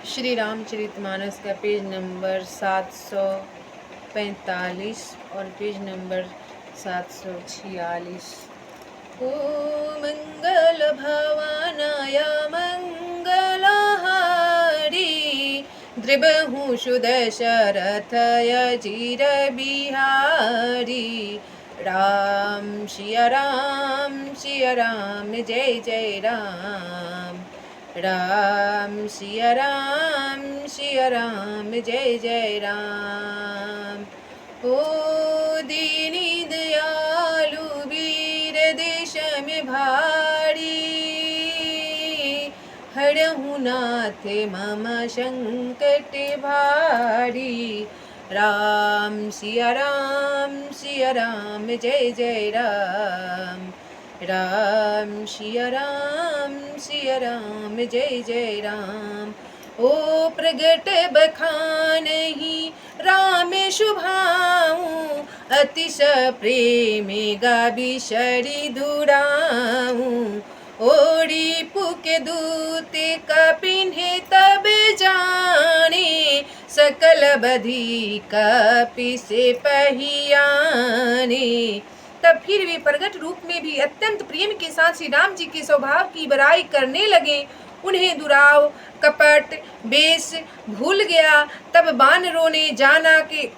श्री रामचरितमानस का page number 745 और page number 746। ओ मंगल भवानाय मंगलहारी, द्रिबहु सुदशरथय चिर बिहारी। राम सिया राम जय जय राम। राम सिया राम जय जय राम। ओ दीनी दयालु वीर देश में भारी, हरहु नाथ मम संकट भारी। राम सिया राम जय जय राम। राम सिया राम जय जय राम। ओ प्रगट बखानहि राम शुभाऊं, अतिश प्रेम गाबी शरी दुराऊं। ओरी पुके दूत कपिन्हे तब जाने, सकल बधी कपि से पहियाने। तब फिर वे प्रगट रूप में भी अत्यंत प्रेम के साथ श्री राम जी के स्वभाव की बड़ाई करने लगे। उन्हें दुराव कपट बेश भूल गया। तब बानरों ने जाना कि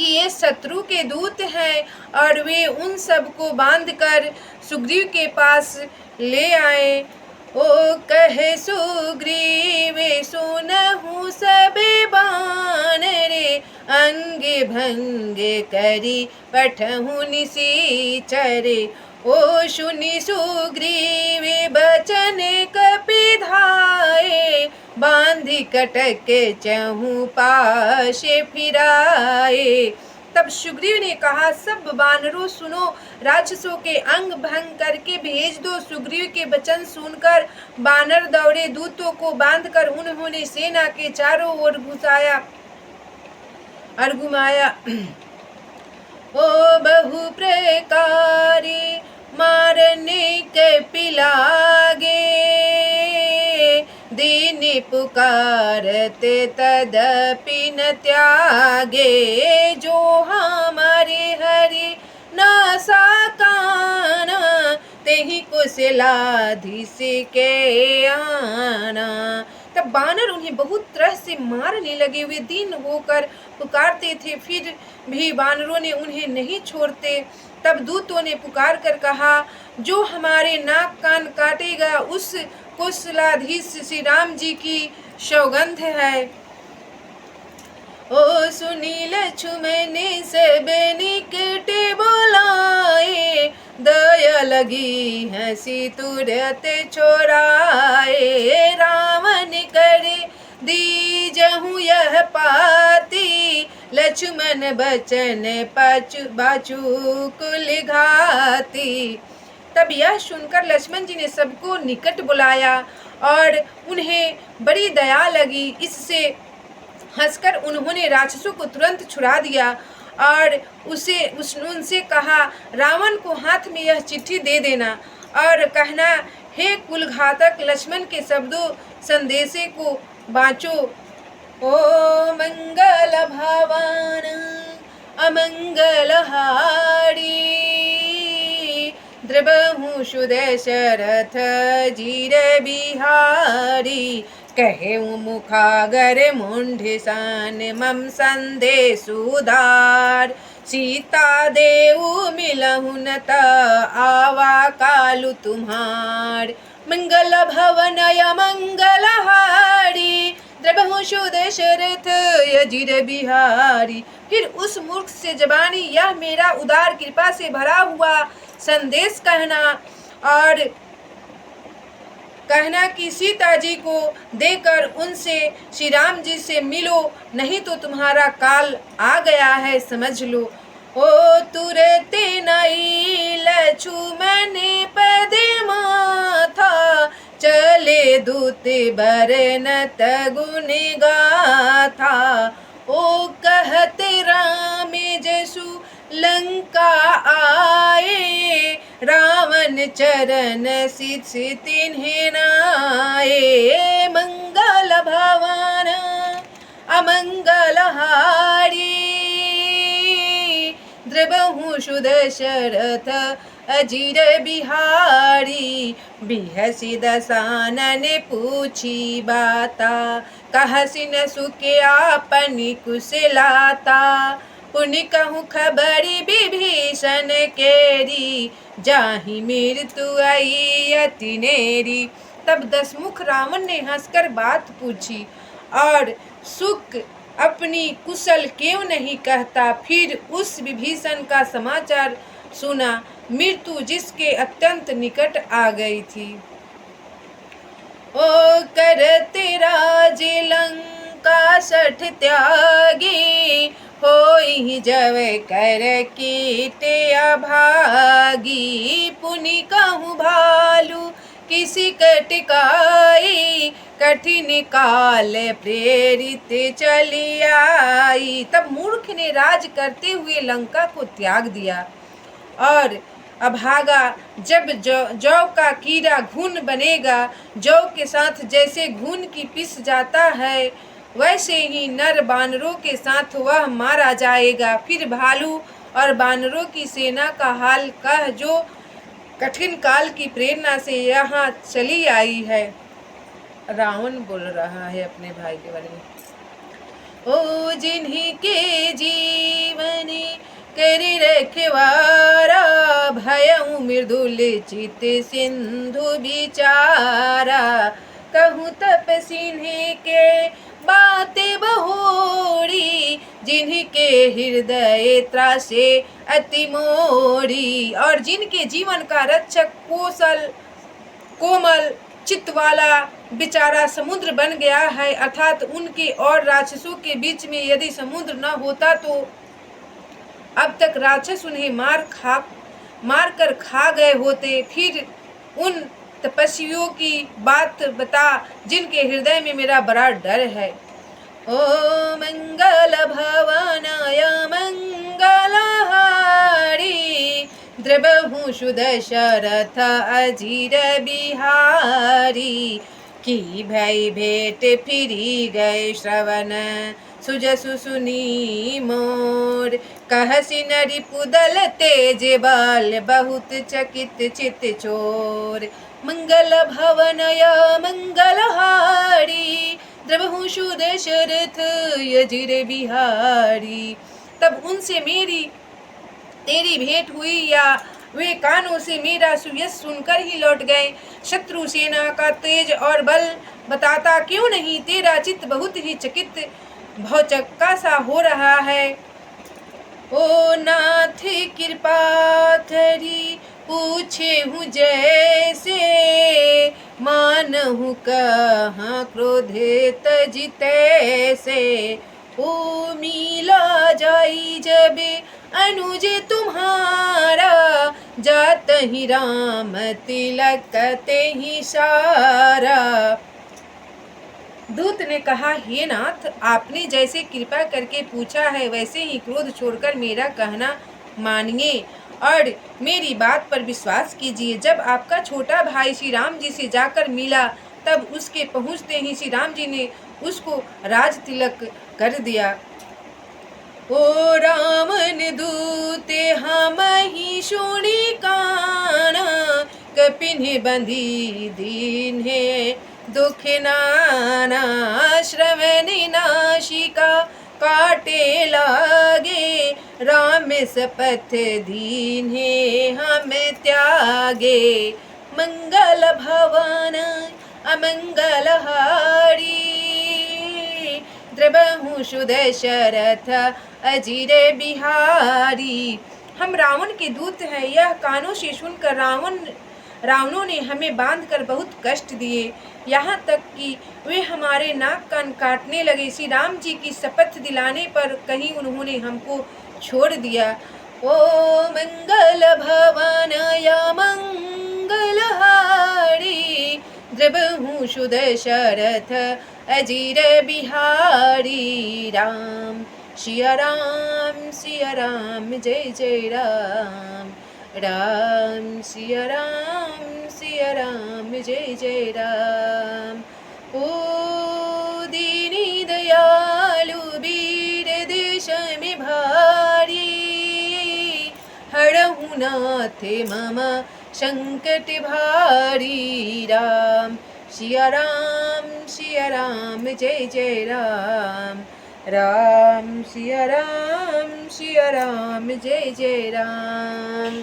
ये शत्रु के दूत हैं, और वे उन सब को बांधकर सुग्रीव के पास ले आए। ओ कहे सुग्रीव सुनहु सबे बानरे, अंगे भंगे करी पठहु निसीचरे। ओ सुनि सुग्रीव बचन कपि धाये, बांधि कटक चहु पाश फिराए। तब सुग्रीव ने कहा, सब बानरों सुनो, राक्षसों के अंग भंग करके भेज दो। सुग्रीव के वचन सुनकर बानर दौड़े। दूतों को बांधकर उन्होंने सेना के चारों ओर घुमाया। ओ बहु प्रकारे मारने के पिलागे, दीन पुकारते तदपि न त्यागे। जो हमारे हरि नासा काना, तेहि कुशलाधीश के आना। तब बानर उन्हें बहुत तरह से मारने लगे। वे दीन होकर पुकारते थे, फिर भी बानरों ने उन्हें नहीं छोड़ते। तब दूतों ने पुकार कर कहा, जो हमारे नाक कान काटेगा उस कुशलाधीश श्री राम जी की सौगंध है। ओ सुनी लक्ष्मण सब निकट बोलाए, दया लगी हंसी तुरत छोड़ाए। रावण करे दीजहु यह पाती, लक्ष्मण बचन बाचु कुल घाती। तब यह सुनकर लक्ष्मण जी ने सबको निकट बुलाया और उन्हें बड़ी दया लगी। इससे हंसकर उन्होंने राक्षसों को तुरंत छुड़ा दिया और उनसे कहा, रावण को हाथ में यह चिट्ठी दे देना और कहना, हे कुलघातक लक्ष्मण के शब्दों संदेशे को बाँचो। ओ मंगल भवन अमंगल हारी, द्रबहु सुदशरथ जीर बिहारी। कहे मुखागर मुंढसान मम संदेश उदार, सीता देऊ मिलहु न त आवा कालु तुम्हार। मंगल भवन अमंगल हारी, द्रबहु सुदशरथ अजीर बिहारी। फिर उस मूर्ख से जबानी यह मेरा उदार कृपा से भरा हुआ संदेश कहना, और कहना कि सीता जी को देकर उनसे श्री राम जी से मिलो, नहीं तो तुम्हारा काल आ गया है, समझ लो। ओ तुरते नई लक्ष्मण पद माथा, चले दूत बरनत गुण गाथा। ओ कहते राम जसु लंका आए, रावण चरण सित तिन्हे नाए। मंगल भवन अमंगलहारी द्रबहु सुदशरथ अजीर बिहारी। बिहसी दसानन पूछी बाता कहसी न सुके आपनी कुशलाता। पुनि कहूँ खबरी विभीषण केरी जाहि मृत्यु आई अति नेरी। तब दसमुख रावण ने हंसकर बात पूछी और सुक अपनी कुशल क्यों नहीं कहता। फिर उस विभीषण का समाचार सुना, मृत्यु जिसके अत्यंत निकट आ गई थी। ओ करते राज लंका सठ त्यागी होई जब कर कीटे अभागी। पुनि कहूँ भालू किसी कटकाई कठिन काल प्रेरित चली आई। तब मूर्ख ने राज करते हुए लंका को त्याग दिया और अभागा। जब जौ का कीड़ा घुन बनेगा, जौ के साथ जैसे घुन की पिस जाता है, वैसे ही नर बानरों के साथ वह मारा जाएगा। फिर भालू और बानरों की सेना का हाल कह, जो कठिन काल की प्रेरणा से यहाँ चली आई है। रावण बोल रहा है अपने भाई के बारे में। ओ जिन्हीं के जीवनी करी रखवारा भयउ मृदुल चित सिंधु बिचारा। कहूँ तपसिन्हीं के बातें बहोरी जिन्हीं के हृदय त्रासे अति मोरी। और जिनके जीवन का रक्षक कोमल चित्त वाला बेचारा समुद्र बन गया है, अर्थात उनके और राक्षसों के बीच में यदि समुद्र न होता तो अब तक राक्षस उन्हें मार कर खा गए होते। फिर उन तपस्वियों की बात बता जिनके हृदय में मेरा बड़ा डर है। ओ मंगल भवनाय मंगलहारी द्रबहु सुदशरथ अजीर बिहारी। की भय भेंट फिरी गए श्रवण सुजसु सुनी मोर। कहसी नरि पुदल तेज बाल बहुत चकित चित चोर। मंगल भवनय मंगलहारी द्रबहु सुदशरथ अजीर बिहारी। तब उनसे तेरी भेंट हुई या वे कानों से मेरा सुयश सुनकर ही लौट गए। शत्रु सेना का तेज और बल बताता क्यों नहीं, तेरा चित्त बहुत ही चकित भौचक्का सा हो रहा है। ओ नाथ कृपा करी पूछे हूँ जैसे मानहु कहाँ क्रोधित जितैसे। ओ मिला जाई जब अनुज तुम्हारा जात ही राम तिलक ते ही सारा। दूत ने कहा, हे नाथ, आपने जैसे कृपा करके पूछा है वैसे ही क्रोध छोड़कर मेरा कहना मानिए और मेरी बात पर विश्वास कीजिए। जब आपका छोटा भाई श्री राम जी से जाकर मिला तब उसके पहुँचते ही श्री राम जी ने उसको राज तिलक कर दिया। ओ रामन दूते हम ही सुनी काना कपिन्हे बंधी दीन है दुख नाना। श्रवण नाशिका काटे लागे राम सपथ दीन है हम त्यागे। मंगल भवन अमंगलहारी द्रबहु सुदशरथ अजीर बिहारी। हम रावण के दूत हैं, यह कानों से सुनकर रावणों ने हमें बांधकर बहुत कष्ट दिए, यहाँ तक कि वे हमारे नाक कान काटने लगे। श्री राम जी की शपथ दिलाने पर कहीं उन्होंने हमको छोड़ दिया। ओ मंगल भवनाय मंगलहारी द्रबहु सुदशरथ अजीर बिहारी। राम सिया राम जय जय राम। राम सिया राम जय जय राम। ओ दीनी दयालु रघुनाथ मम संकट भारी। राम सिया राम जय जय राम। राम सिया राम जय जय राम।